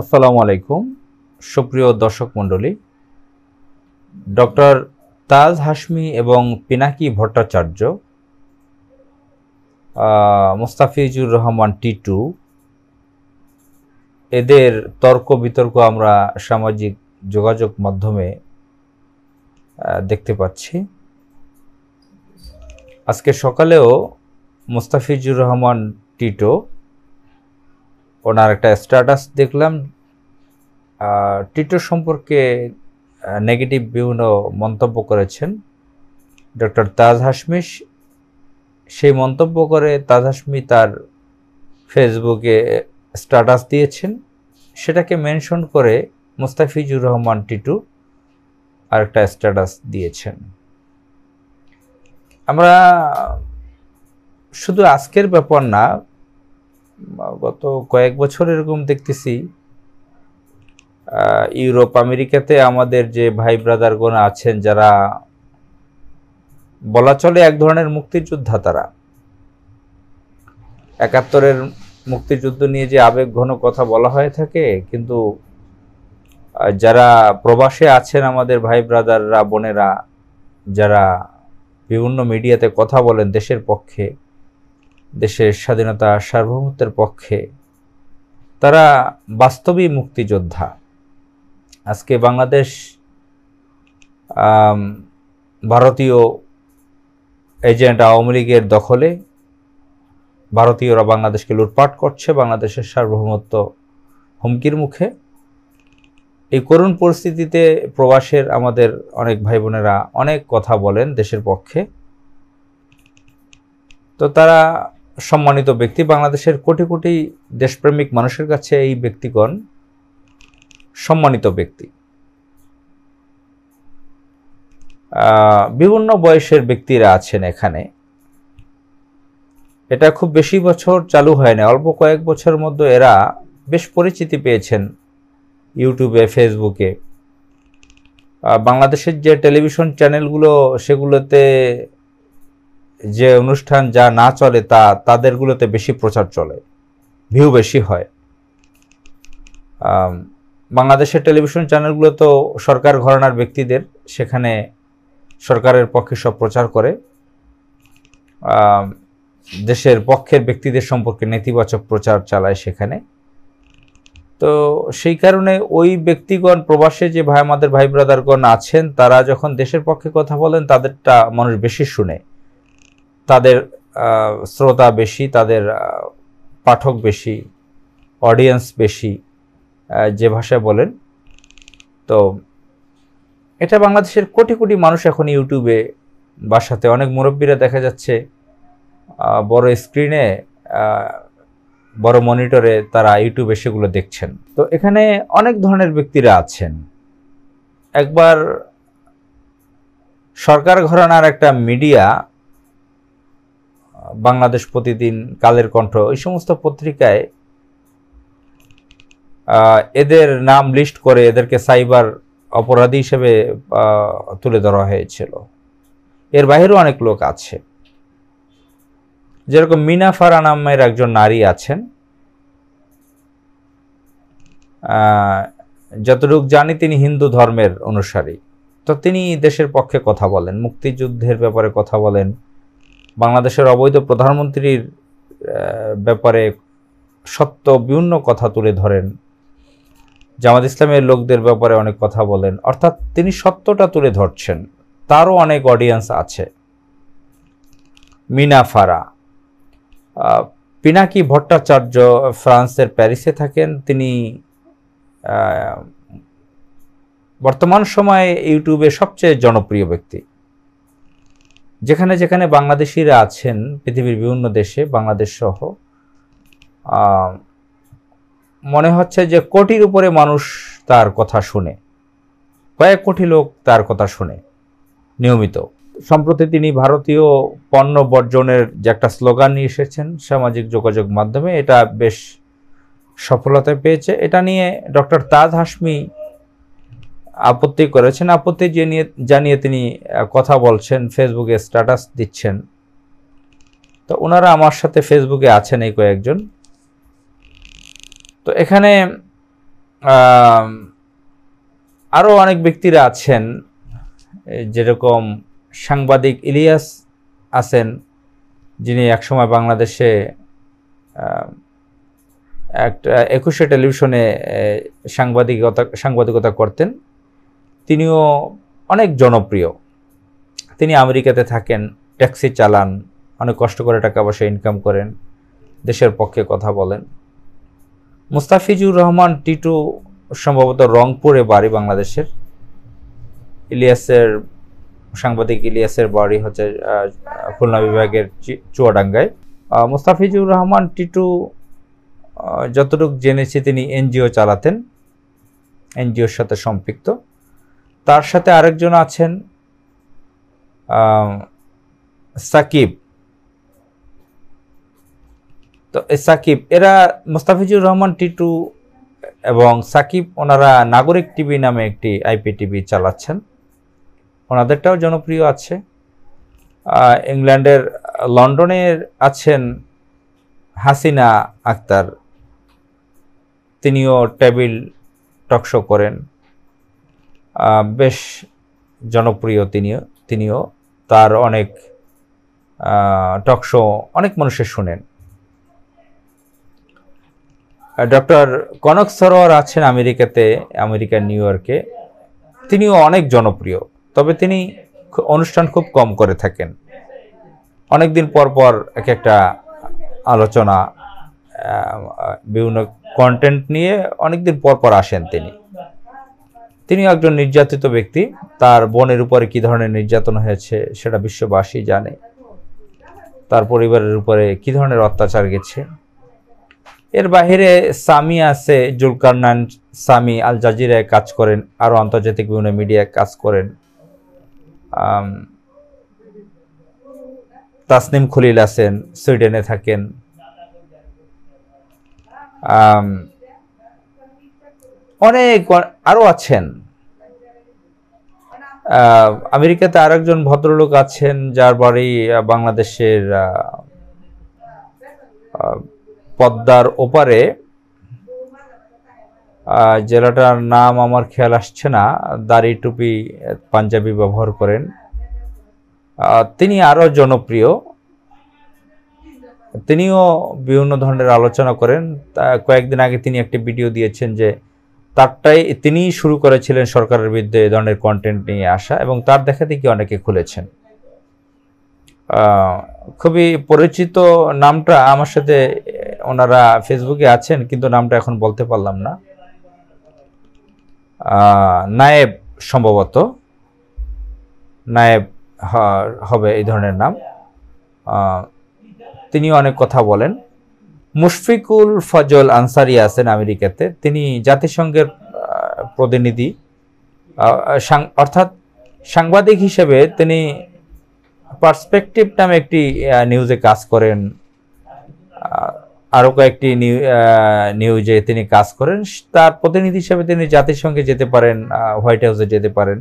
আসসালামু আলাইকুম সুপ্রিয় দর্শক মণ্ডলী। ডক্টর তাজ হাশমি এবং পিনাকি ভট্টাচার্য, মোস্তাফিজুর রহমান টিটু, এদের তর্ক বিতর্ক আমরা সামাজিক যোগাযোগ মাধ্যমে দেখতে পাচ্ছি। আজকে সকালেও মোস্তাফিজুর রহমান টিটু ওনার একটা স্ট্যাটাস দেখলাম, টিটু সম্পর্কে নেগেটিভ বিভিন্ন মন্তব্য করেছেন ডক্টর তাজ হাশমি। সেই মন্তব্য করে তাজ হাশমি তার ফেসবুকে স্ট্যাটাস দিয়েছেন, সেটাকে মেনশন করে মোস্তাফিজুর রহমান টিটু আরেকটা স্ট্যাটাস দিয়েছেন। আমরা শুধু আজকের ব্যাপার না, গত কয়েক বছর এরকম দেখতেছি ইউরোপ আমেরিকাতে আমাদের যে ভাই ব্রাদারগণ আছেন, যারা বলা চলে এক ধরনের মুক্তিযোদ্ধা, তারা ৭১-এর মুক্তিযুদ্ধ নিয়ে যে আবেগ ঘন কথা বলা হয়ে থাকে, কিন্তু যারা প্রবাসে আছেন আমাদের ভাই ব্রাদাররা, বোনেরা, যারা বিভিন্ন মিডিয়াতে কথা বলেন দেশের পক্ষে, দেশের স্বাধীনতা সার্বভৌমত্বের পক্ষে, তারা বাস্তবিক মুক্তিযোদ্ধা। আজকে বাংলাদেশ ভারতীয় এজেন্ট আওয়ামী লীগের দখলে, ভারতীয়রা বাংলাদেশকে লুটপাট করছে, বাংলাদেশের সার্বভৌমত্ব হুমকির মুখে। এই করুণ পরিস্থিতিতে প্রবাসের আমাদের অনেক ভাই বোনেরা অনেক কথা বলেন দেশের পক্ষে। তো তারা সম্মানিত ব্যক্তি, বাংলাদেশের কোটি কোটি দেশপ্রেমিক মানুষের কাছে এই ব্যক্তিগণ সম্মানিত ব্যক্তি। বিভিন্ন বয়সের ব্যক্তিরা আছেন এখানে। এটা খুব বেশি বছর চালু হয় না, অল্প কয়েক বছরের মধ্যে এরা বেশ পরিচিতি পেয়েছেন ইউটিউবে, ফেসবুকে। বাংলাদেশের যে টেলিভিশন চ্যানেলগুলো, সেগুলোতে যে অনুষ্ঠান যা না চলে তা তাদেরগুলোতে বেশি প্রচার চলে, ভিউ বেশি হয়। বাংলাদেশের টেলিভিশন চ্যানেলগুলো তো সরকার ঘরানার ব্যক্তিদের, সেখানে সরকারের পক্ষে সব প্রচার করে, দেশের পক্ষের ব্যক্তিদের সম্পর্কে নেতিবাচক প্রচার চালায় সেখানে। তো সেই কারণে ওই ব্যক্তিগণ প্রবাসে যে আমাদের ভাই ব্রাদারগণ আছেন, তারা যখন দেশের পক্ষে কথা বলেন, তাদেরটা মানুষ বেশি শুনে, তাদের শ্রোতা বেশি, তাদের পাঠক বেশি, অডিয়েন্স বেশি, যে ভাষায় বলেন। তো এটা বাংলাদেশের কোটি কোটি মানুষ এখন ইউটিউবে, বাসাতে অনেক মুরব্বীরা দেখা যাচ্ছে বড় স্ক্রিনে, বড় মনিটরে তারা ইউটিউবে সেগুলো দেখছেন। তো এখানে অনেক ধরনের ব্যক্তিরা আছেন। একবার সরকার ঘরানার একটা মিডিয়া, বাংলাদেশ প্রতিদিন, কালের কণ্ঠ, এই সমস্ত পত্রিকায় এদের নাম লিস্ট করে এদেরকে সাইবার অপরাধী হিসেবে তুলে ধরা হয়েছিল। এর বাইরেও অনেক লোক আছে, যেরকম মিনা ফারা নামের একজন নারী আছেন। যতটুকু জানি তিনি হিন্দু ধর্মের অনুসারী। তো তিনি দেশের পক্ষে কথা বলেন, মুক্তিযুদ্ধের ব্যাপারে কথা বলেন, বাংলাদেশের অবৈধ প্রধানমন্ত্রীর ব্যাপারে সত্য বিভিন্ন কথা তুলে ধরেন, জামাত ইসলামের লোকদের ব্যাপারে অনেক কথা বলেন। অর্থাৎ তিনি সত্যটা তুলে ধরছেন, তারও অনেক অডিয়েন্স আছে। মিনা ফারা। পিনাকি ভট্টাচার্য ফ্রান্সের প্যারিসে থাকেন। তিনি বর্তমান সময়ে ইউটিউবে সবচেয়ে জনপ্রিয় ব্যক্তি। যেখানে যেখানে বাংলাদেশিরা আছেন পৃথিবীর বিভিন্ন দেশে, বাংলাদেশ সহ, মনে হচ্ছে যে কোটির উপরে মানুষ তার কথা শুনে, কয়েক কোটি লোক তার কথা শুনে নিয়মিত। সম্প্রতি তিনি ভারতীয় পণ্য বর্জনের যে একটা স্লোগান নিয়ে এসেছেন সামাজিক যোগাযোগ মাধ্যমে, এটা বেশ সফলতা পেয়েছে। এটা নিয়ে ডক্টর তাজ হাশমি আপত্তি করেছেন। আপত্তি জানিয়ে তিনি কথা বলছেন, ফেসবুকে স্ট্যাটাস দিচ্ছেন। তো ওনারা আমার সাথে ফেসবুকে আছেন এই কয়েকজন। তো এখানে আরও অনেক ব্যক্তিরা আছেন, যেরকম সাংবাদিক ইলিয়াস আছেন, যিনি একসময় বাংলাদেশে একটা 21শে টেলিভিশনে সাংবাদিকতা করতেন। তিনিও অনেক জনপ্রিয়। তিনি আমেরিকাতে থাকেন, ট্যাক্সি চালান, অনেক কষ্ট করে টাকা পয়সা ইনকাম করেন, দেশের পক্ষে কথা বলেন। মুস্তাফিজুর রহমান টিটু সম্ভবত রংপুরে বাড়ি বাংলাদেশের। সাংবাদিক ইলিয়াসের বাড়ি হচ্ছে খুলনা বিভাগের চুয়াডাঙ্গায়। মুস্তাফিজুর রহমান টিটু যতটুকু জেনেছি তিনি এনজিও চালাতেন, এনজিওর সাথে সম্পৃক্ত। তার সাথে আরেকজন আছেন সাকিব। তো এই সাকিব, এরা মুস্তাফিজুর রহমান টিটু এবং সাকিব, ওনারা নাগরিক টিভি নামে একটি IPTV চালাচ্ছেন। ওনাদেরটাও জনপ্রিয় আছে। ইংল্যান্ডের লন্ডনের আছেন হাসিনা আক্তার, তিনিও টেবিল টকশো করেন, বেশ জনপ্রিয় তিনিও। তার অনেক টকশো অনেক মানুষের শুনেন। ডক্টর কনক সরোয়ার আছেন আমেরিকার নিউ ইয়র্কে, তিনিও অনেক জনপ্রিয়। তবে তিনি অনুষ্ঠান খুব কম করে থাকেন, অনেকদিন পর পর একটা আলোচনা, বিভিন্ন কন্টেন্ট নিয়ে অনেকদিন পর পর আসেন তিনি একজন নির্যাতিত ব্যক্তি। তার বোনের উপরে কি ধরনের নির্যাতন হয়েছে সেটা বিশ্ববাসী জানে, তার পরিবারের উপরে কি ধরনের অত্যাচার গেছে। এর বাইরে সামি আছে, জুলকারনাইন সামি, আল জাজিরায় কাজ করেন, আরও আন্তর্জাতিক বিভিন্ন মিডিয়ায় কাজ করেন। তাসনিম খলিল আছেন, সুইডেনে থাকেন। অনেক আরও আছেন। আমেরিকাতে আরেকজন ভদ্রলোক আছেন যার বাড়ি বাংলাদেশের পদ্মার ওপারে, জেলাটার নাম আমার খেয়াল আসছে না, দাড়ি টুপি পাঞ্জাবি ব্যবহার করেন। তিনি আরও জনপ্রিয়, তিনিও বিভিন্ন ধরনের আলোচনা করেন। কয়েকদিন আগে তিনি একটি ভিডিও দিয়েছেন যে তিনি শুরু করেছিলেন সরকারের বিরুদ্ধে এ ধরনের কন্টেন্ট নিয়ে আসা, এবং তার দেখা দেখি অনেকে খুলেছেন। খুবই পরিচিত নামটা, আমার সাথে ওনারা ফেসবুকে আছেন, কিন্তু নামটা এখন বলতে পারলাম না। নায়েব, সম্ভবত নায়েব হবে এই ধরনের নাম। তিনি অনেক কথা বলেন। মুশফিকুল ফজল আনসারি আছেন আমেরিকাতে, তিনি জাতিসংঘের প্রতিনিধি, অর্থাৎ সাংবাদিক হিসেবে তিনি পার্সপেক্টিভ নামে একটি নিউজে কাজ করেন, আরও কয়েকটি নিউজে তিনি কাজ করেন। তার প্রতিনিধি হিসেবে তিনি জাতিসংঘে যেতে পারেন, হোয়াইট হাউসে যেতে পারেন।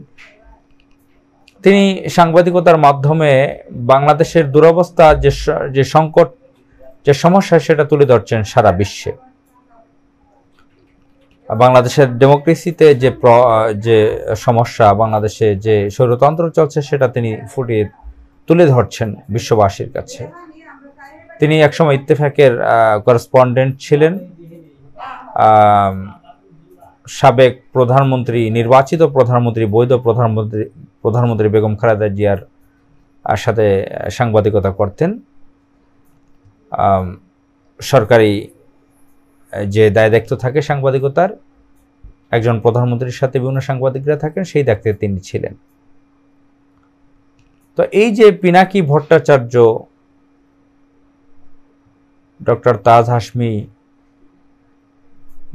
তিনি সাংবাদিকতার মাধ্যমে বাংলাদেশের দুরবস্থা, যে সংকট, যে সমস্যা, সেটা তুলে ধরছেন সারা বিশ্বে। বাংলাদেশের ডেমোক্রেসিতে যে সমস্যা, বাংলাদেশে যে স্বৈরতন্ত্র চলছে, সেটা তিনি ফুটিয়ে তুলে ধরছেন বিশ্ববাসীর কাছে। তিনি একসময় ইত্তেফাকের করেসপন্ডেন্ট ছিলেন। সাবেক প্রধানমন্ত্রী, নির্বাচিত প্রধানমন্ত্রী, বৈধ প্রধানমন্ত্রী বেগম খালেদা জিয়ার সাথে সাংবাদিকতা করতেন। সরকারি যে দায় দায়িত্ব থাকে সাংবাদিকতার, একজন প্রধানমন্ত্রীর সাথে বিভিন্ন সাংবাদিকরা থাকেন, সেই দায়িত্বে তিনি ছিলেন। তো এই যে পিনাকি ভট্টাচার্য, ডক্টর তাজ হাশমি,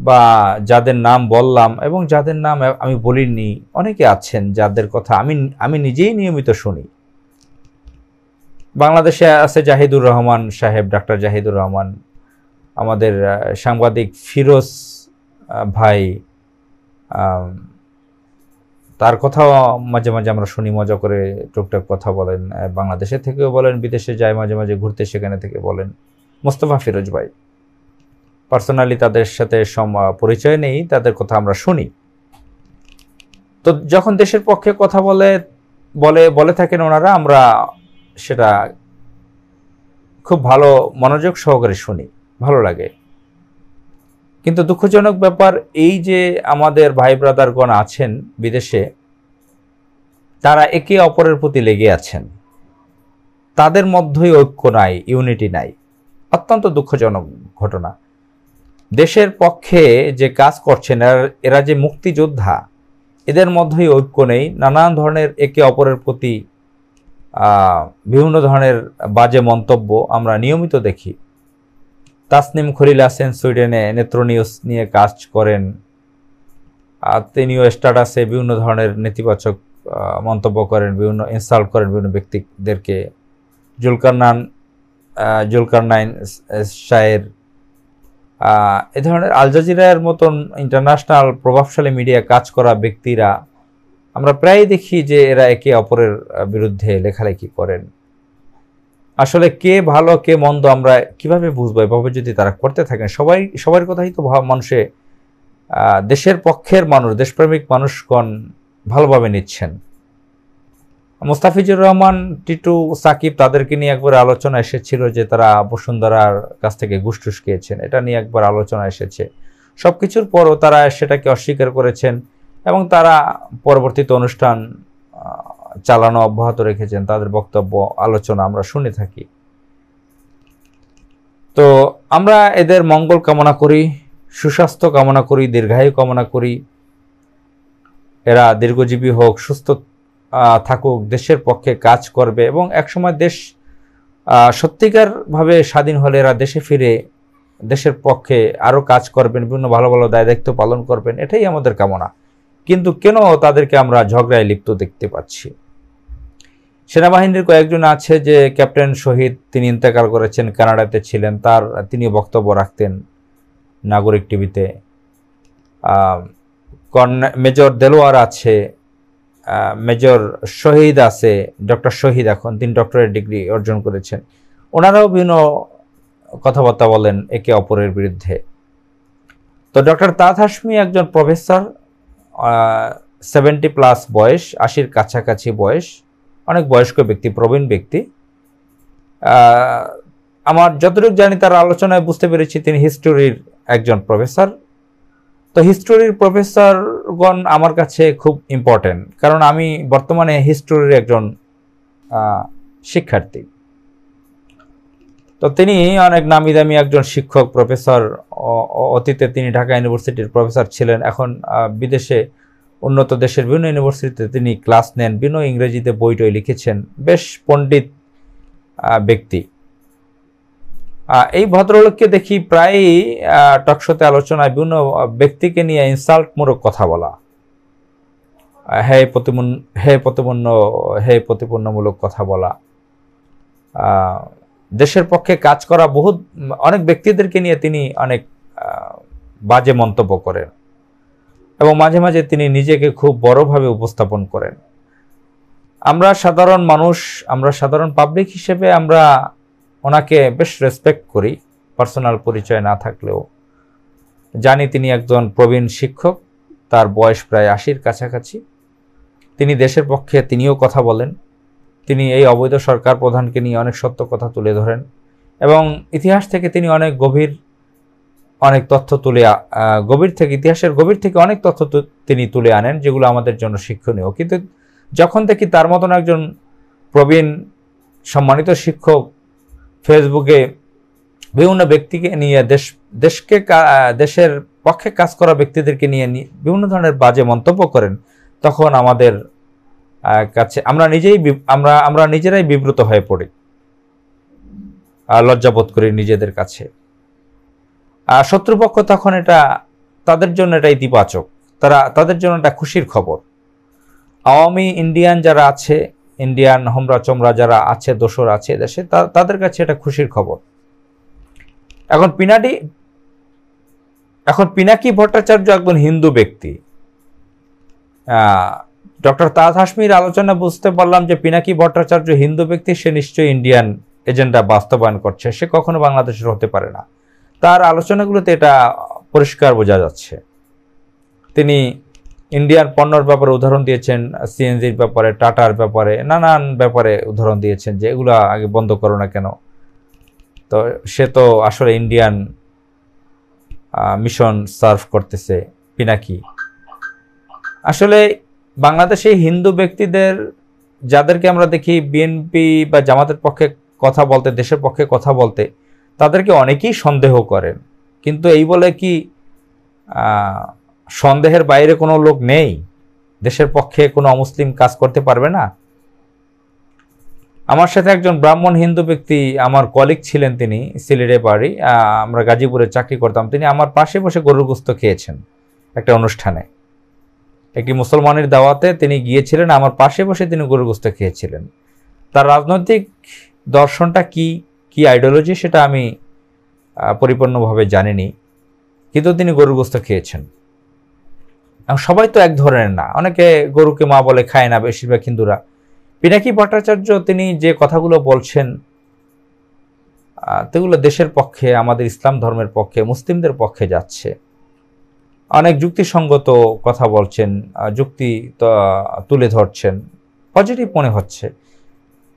বা যাদের নাম বললাম এবং যাদের নাম আমি বলিনি, অনেকে আছেন যাদের কথা আমি নিজেই নিয়মিত শুনি। বাংলাদেশে আছে জাহিদুর রহমান সাহেব, ডাক্তার জাহিদুর রহমান, আমাদের সাংবাদিক ফিরোজ ভাই, তার কথাও মাঝে মাঝে আমরা শুনি, মজা করে টুকটাক কথা বলেন, বাংলাদেশে থেকেও বলেন, বিদেশে যায় মাঝে মাঝে ঘুরতে, সেখানে থেকে বলেন। মোস্তফা ফিরোজ ভাই, পার্সোনালি তাদের সাথে পরিচয় নেই, তাদের কথা আমরা শুনি। তো যখন দেশের পক্ষে কথা বলে থাকেন ওনারা, আমরা সেটা খুব ভালো মনোযোগ সহকারে শুনি, ভালো লাগে। কিন্তু দুঃখজনক ব্যাপার এই যে আমাদের ভাই ব্রাদারগণ আছেন বিদেশে, তারা একে অপরের প্রতি লেগে আছেন, তাদের মধ্যেই ঐক্য নাই, ইউনিটি নাই। অত্যন্ত দুঃখজনক ঘটনা। দেশের পক্ষে যে কাজ করছেন এরা যে মুক্তিযোদ্ধা, এদের মধ্যেই ঐক্য নেই। নানান ধরনের একে অপরের প্রতি বিভিন্ন ধরনের বাজে মন্তব্য আমরা নিয়মিত দেখি। তাসনিম খলিল আছেন সুইডেনে, নেত্র নিউজ নিয়ে কাজ করেন, তিনিও স্ট্যাটাসে বিভিন্ন ধরনের নেতিবাচক মন্তব্য করেন, বিভিন্ন ইনসাল্ট করেন বিভিন্ন ব্যক্তিদেরকে। জুলকারনাইন শায়ের, এ ধরনের আল জাজিরার মতন ইন্টারন্যাশনাল প্রভাবশালী মিডিয়া কাজ করা ব্যক্তিরা আমরা প্রায়ই দেখি যে এরা একে অপরের বিরুদ্ধে লেখালেখি করেন। আসলে কে ভালো কে মন্দ আমরা কিভাবে বুঝবো? এভাবে যদি তারা করতে থাকেন, সবার কথাই তো মানুষে দেশের পক্ষের মানুষ, দেশপ্রেমিক মানুষগণ ভালোভাবে নিচ্ছেন। মোস্তাফিজুর রহমান, টিটু, সাকিব, তাদেরকে নিয়ে একবার আলোচনা এসেছিল যে তারা বসুন্ধরার কাছ থেকে ঘুষ খেয়েছেন, এটা নিয়ে একবার আলোচনা এসেছে। সবকিছুর পরও তারা সেটাকে অস্বীকার করেছেন এবং তারা পরবর্তীতে অনুষ্ঠান চালানো অব্যাহত রেখেছেন। তাদের বক্তব্য, আলোচনা আমরা শুনে থাকি। তো আমরা এদের মঙ্গল কামনা করি, সুস্বাস্থ্য কামনা করি, দীর্ঘায়ু কামনা করি। এরা দীর্ঘজীবী হোক, সুস্থ থাকুক, দেশের পক্ষে কাজ করবে এবং একসময় দেশ সত্যিকারভাবে স্বাধীন হলে এরা দেশে ফিরে দেশের পক্ষে আরও কাজ করবেন, বিভিন্ন ভালো ভালো দায় দায়িত্ব পালন করবেন, এটাই আমাদের কামনা। কিন্তু কেন তাদেরকে আমরা ঝগড়ায় লিপ্ত দেখতে পাচ্ছি? সেনাবাহিনীর কয়েকজন আছে, যে ক্যাপ্টেন শহীদ, তিনি ইন্তেকাল করেছেন, কানাডাতে ছিলেন, তিনি বক্তব্য রাখতেন নাগরিক টিভিতে। মেজর দেলোয়ার আছে, মেজর শহীদ আছে, ডক্টর শহীদ, এখন তিনি ডক্টরেট ডিগ্রি অর্জন করেছেন। ওনারাও বিভিন্ন কথাবার্তা বলেন একে অপরের বিরুদ্ধে। তো ডক্টর তাজ হাশমি একজন প্রফেসর, 70+ বয়স, 80-র কাছাকাছি বয়স, অনেক বয়স্ক ব্যক্তি, প্রবীণ ব্যক্তি। আমার যতটুকু জানি তার আলোচনায় বুঝতে পেরেছি তিনি হিস্টোরির একজন প্রফেসর। তো হিস্টোরির প্রফেসরগণ আমার কাছে খুব ইম্পর্টেন্ট, কারণ আমি বর্তমানে হিস্টোরির একজন শিক্ষার্থী। তো তিনি অনেক নামি দামি একজন শিক্ষক, প্রফেসর। অতীতে তিনি ঢাকা ইউনিভার্সিটির প্রফেসর ছিলেন, এখন বিদেশে উন্নত দেশের বিভিন্ন ইউনিভার্সিটিতে তিনি ক্লাস নেন, বিভিন্ন ইংরেজিতে বই টই লিখেছেন, বেশ পণ্ডিত ব্যক্তি। এই ভদ্রলোককে দেখি প্রায়ই টকশোতে আলোচনায় বিভিন্ন ব্যক্তিকে নিয়ে ইনসাল্টমূলক কথা বলা, প্রতিপন্নমূলক কথা বলা, দেশের পক্ষে কাজ করা অনেক ব্যক্তিদেরকে নিয়ে তিনি অনেক বাজে মন্তব্য করেন এবং মাঝে মাঝে তিনি নিজেকে খুব বড়ভাবে উপস্থাপন করেন। আমরা সাধারণ মানুষ, আমরা সাধারণ পাবলিক হিসেবে আমরা ওনাকে বেশ রেসপেক্ট করি, পার্সোনাল পরিচয় না থাকলেও জানি তিনি একজন প্রবীণ শিক্ষক, তার বয়স প্রায় 80-র কাছাকাছি। তিনি দেশের পক্ষে তিনিও কথা বলেন, তিনি এই অবৈধ সরকার প্রধানকে নিয়ে অনেক সত্য কথা তুলে ধরেন এবং ইতিহাস থেকে তিনি অনেক তথ্য ইতিহাসের গভীর থেকে অনেক তথ্য তিনি তুলে আনেন, যেগুলো আমাদের জন্য শিক্ষণীয়। কিন্তু যখন দেখি তার মতন একজন প্রবীণ সম্মানিত শিক্ষক ফেসবুকে বিভিন্ন ব্যক্তিকে নিয়ে দেশের পক্ষে কাজ করা ব্যক্তিদেরকে নিয়ে বিভিন্ন ধরনের বাজে মন্তব্য করেন, তখন আমাদের কাছে আমরা নিজেরাই বিব্রত হয়ে পড়ি, লজ্জাবোধ করি নিজেদের কাছে। শত্রুপক্ষ তখন তাদের জন্য এটা ইতিবাচক, তাদের জন্য এটা খুশির খবর। আওয়ামী ইন্ডিয়ান যারা আছে, ইন্ডিয়ান হোমরা চোমরা যারা আছে, দোসর আছে দেশে, তাদের কাছে এটা খুশির খবর। এখন পিনাকি ভট্টাচার্য একজন হিন্দু ব্যক্তি। ডক্টর তাজ হাশমির আলোচনা বুঝতে পারলাম যে পিনাকি ভট্টাচার্য হিন্দু ব্যক্তি, সে নিশ্চয়ই ইন্ডিয়ান এজেন্ডা বাস্তবায়ন করছে, সে কখনো বাংলাদেশের হতে পারে না। তার আলোচনাগুলোতে এটা পরিষ্কার বোঝা যাচ্ছে। তিনি ইন্ডিয়ান পণ্যর ব্যাপারে উদাহরণ দিয়েছেন, সিএনজির ব্যাপারে, টাটার ব্যাপারে, নানান ব্যাপারে উদাহরণ দিয়েছেন যে এগুলো আগে বন্ধ করো না কেন। তো সে তো আসলে ইন্ডিয়ান মিশন সার্ভ করতেছে পিনাকি। আসলে বাংলাদেশে হিন্দু ব্যক্তিদের যাদেরকে আমরা দেখি বিএনপি বা জামাতের পক্ষে কথা বলতে, দেশের পক্ষে কথা বলতে, তাদেরকে অনেকেই সন্দেহ করেন। কিন্তু এই বলে কি সন্দেহের বাইরে কোনো লোক নেই? দেশের পক্ষে কোনো অমুসলিম কাজ করতে পারবে না? আমার সাথে একজন ব্রাহ্মণ হিন্দু ব্যক্তি, আমার কলিগ ছিলেন, তিনি সিলেটে বাড়ি, আমরা গাজীপুরে চাকরি করতাম। তিনি আমার পাশে বসে গরুর গোশত খেয়েছেন একটা অনুষ্ঠানে, একটি মুসলমানের দাওয়াতে তিনি গিয়েছিলেন, আমার পাশে বসে তিনি গরুর গোশত খেয়েছিলেন। তার রাজনৈতিক দর্শনটা কি আইডিওলজি সেটা আমি পরিপূর্ণভাবে জানিনি, কিন্তু তিনি গরুর গোশত খেয়েছেন। সবাই তো এক ধরনের না, অনেকে গরুকে মা বলে খায় না, বেশিরভাগ হিন্দুরা। পিনাকি ভট্টাচার্য তিনি যে কথাগুলো বলছেন সেগুলো দেশের পক্ষে, আমাদের ইসলাম ধর্মের পক্ষে, মুসলিমদের পক্ষে যাচ্ছে। অনেক যুক্তিসঙ্গত কথা বলছেন, যুক্তি তুলে ধরছেন, পজিটিভ মনে হচ্ছে।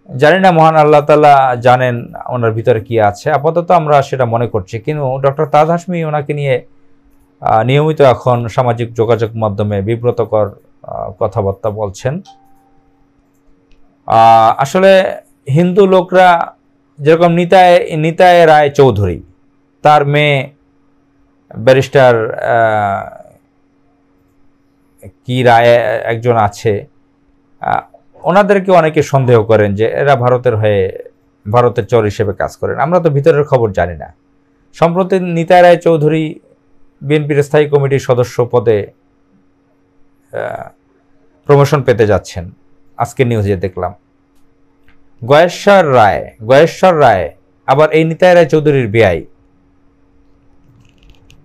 জানি না মহান আল্লাহ তাআলা জানেন ওনার ভিতরে কি আছে, আপাতত আমরা সেটা মনে করছি। কিন্তু ডক্টর তাজ হাশমি ওনাকে নিয়ে নিয়মিত এখন সামাজিক যোগাযোগ মাধ্যমে বিব্রতকর কথাবার্তা বলছেন। আসলে হিন্দু লোকরা যেরকম নিতাই রায় চৌধুরী, তার মেয়ে ব্যারিস্টার কি রায় একজন আছে, ওনাদেরকে অনেকে সন্দেহ করেন যে এরা ভারতের চর হিসেবে কাজ করেন। আমরা তো ভিতরের খবর জানি না। সম্প্রতি নিতাই রায় চৌধুরী বিএনপির স্থায়ী কমিটির সদস্য পদে প্রমোশন পেতে যাচ্ছেন, আজকে নিউজে দেখলাম। গয়েশ্বর রায় আবার এই নিতাই রায় চৌধুরীর বিআই।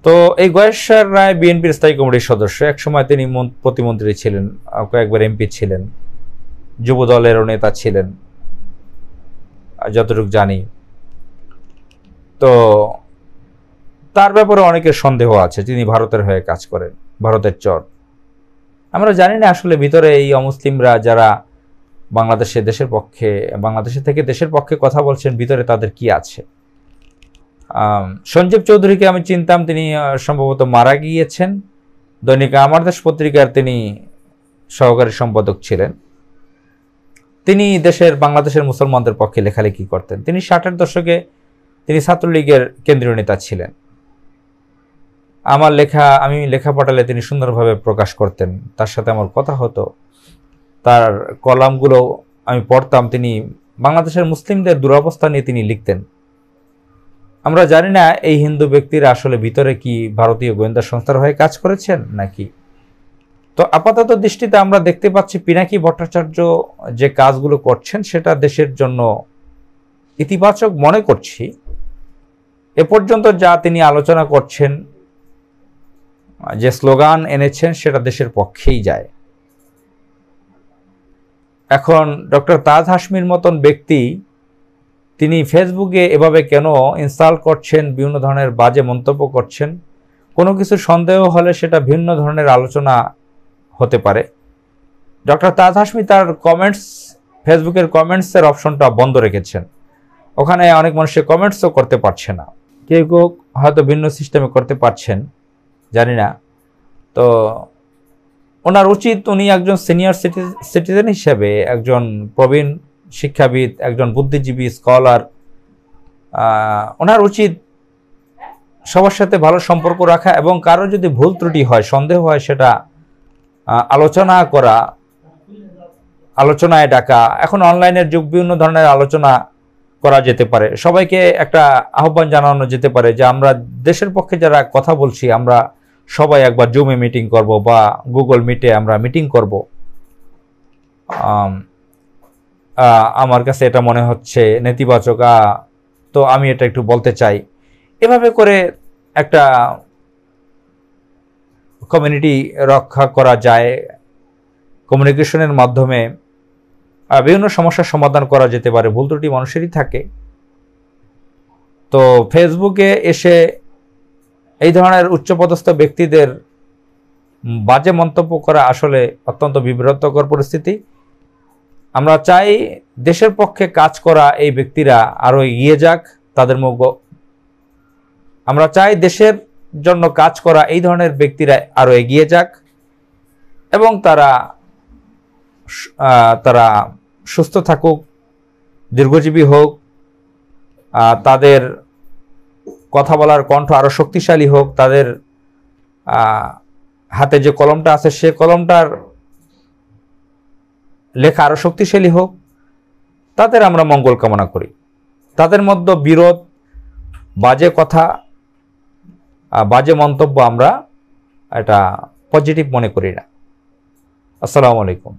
তো এই গয়েশ্বর রায় বিএনপির স্থায়ী কমিটির সদস্য, একসময় তিনি প্রতিমন্ত্রী ছিলেন, কয়েকবার এমপি ছিলেন, যুব দলেরও নেতা ছিলেন যতটুকু জানি। তো তার ব্যাপারে অনেকের সন্দেহ আছে, তিনি ভারতের হয়ে কাজ করেন, ভারতের চর। আমরা জানি না আসলে ভিতরে এই অমুসলিমরা যারা বাংলাদেশে থেকে দেশের পক্ষে কথা বলছেন, ভিতরে তাদের কি আছে। সঞ্জীব চৌধুরীকে আমি চিনতাম, তিনি সম্ভবত মারা গিয়েছেন। দৈনিক আমার দেশ পত্রিকার তিনি সহকারী সম্পাদক ছিলেন। তিনি বাংলাদেশের মুসলমানদের পক্ষে লেখালেখি করতেন। তিনি 60-এর দশকে তিনি ছাত্রলীগের কেন্দ্রীয় নেতা ছিলেন। আমি লেখা পাঠালে তিনি সুন্দরভাবে প্রকাশ করতেন, তার সাথে আমার কথা হতো, তার কলামগুলো আমি পড়তাম। তিনি বাংলাদেশের মুসলিমদের দুরবস্থা নিয়ে তিনি লিখতেন। আমরা জানি না এই হিন্দু ব্যক্তিরা আসলে ভিতরে কি ভারতীয় গোয়েন্দা সংস্থার হয়ে কাজ করেছেন নাকি। তো আপাতত দৃষ্টিতে আমরা দেখতে পাচ্ছি পিনাকি ভট্টাচার্য যে কাজগুলো করছেন সেটা দেশের জন্য ইতিবাচক মনে করছি। এ পর্যন্ত যা তিনি আলোচনা করছেন, যে স্লোগান এনেছেন, সেটা দেশের পক্ষেই যায়। এখন ডক্টর তাজ হাশমির মতন ব্যক্তি তিনি ফেসবুকে এভাবে কেন ইনস্টল করছেন, বিভিন্ন ধরনের বাজে মন্তব্য করছেন, কোনো কিছু সন্দেহ হলে সেটা ভিন্ন ধরনের আলোচনা হতে পারে। ডক্টর তাজ হাশমি তার ফেসবুকের কমেন্টসের অপশনটা বন্ধ রেখেছেন। ওখানে অনেক মানুষের কমেন্টসও করতে পারছে না, কেউ কেউ হয়তো ভিন্ন সিস্টেমে করতে পারছেন, জানি না। তো ওনার উচিত, উনি একজন সিনিয়র সিটিজেন হিসেবে, একজন প্রবীণ শিক্ষাবিদ, একজন বুদ্ধিজীবী, স্কলার, ওনার উচিত সবার সাথে ভালো সম্পর্ক রাখা এবং কারো যদি ভুল ত্রুটি হয়, সন্দেহ হয়, সেটা আলোচনায় ডাকা। এখন অনলাইনের যুগ, বিভিন্ন ধরনের আলোচনা করা যেতে পারে। সবাইকে একটা আহ্বান জানানো যেতে পারে যে আমরা দেশের পক্ষে যারা কথা বলছি, আমরা সবাই একবার জুমে মিটিং করব বা গুগল মিটে আমরা মিটিং করব। আমার কাছে এটা মনে হচ্ছে নেতিবাচক। তো আমি এটা একটু বলতে চাই। এভাবে করে একটা কমিউনিটি রক্ষা করা যায়। কমিউনিকেশনের মাধ্যমে বিভিন্ন সমস্যার সমাধান করা যেতে পারে। ভুল ত্রুটি মানুষেরই থাকে। তো ফেসবুকে এসে এই ধরনের উচ্চপদস্থ ব্যক্তিদের বাজে মন্তব্য করা আসলে অত্যন্ত বিব্রতকর পরিস্থিতি। আমরা চাই দেশের পক্ষে কাজ করা এই ব্যক্তিরা আরো এগিয়ে যাক, তাদের আমরা চাই দেশের জন্য কাজ করা এই ধরনের ব্যক্তিরা আরো এগিয়ে যাক এবং তারা সুস্থ থাকুক, দীর্ঘজীবী হোক, তাদের কথা বলার কণ্ঠ আরো শক্তিশালী হোক, তাদের হাতে যে কলমটা আছে সে কলমটার লেখা আরো শক্তিশালী হোক, তাদের আমরা মঙ্গল কামনা করি। তাদের মধ্যে বিরোধ, বাজে কথা, বাজে মন্তব্য আমরা এটা পজিটিভ মনে করি না। আসসালামু আলাইকুম।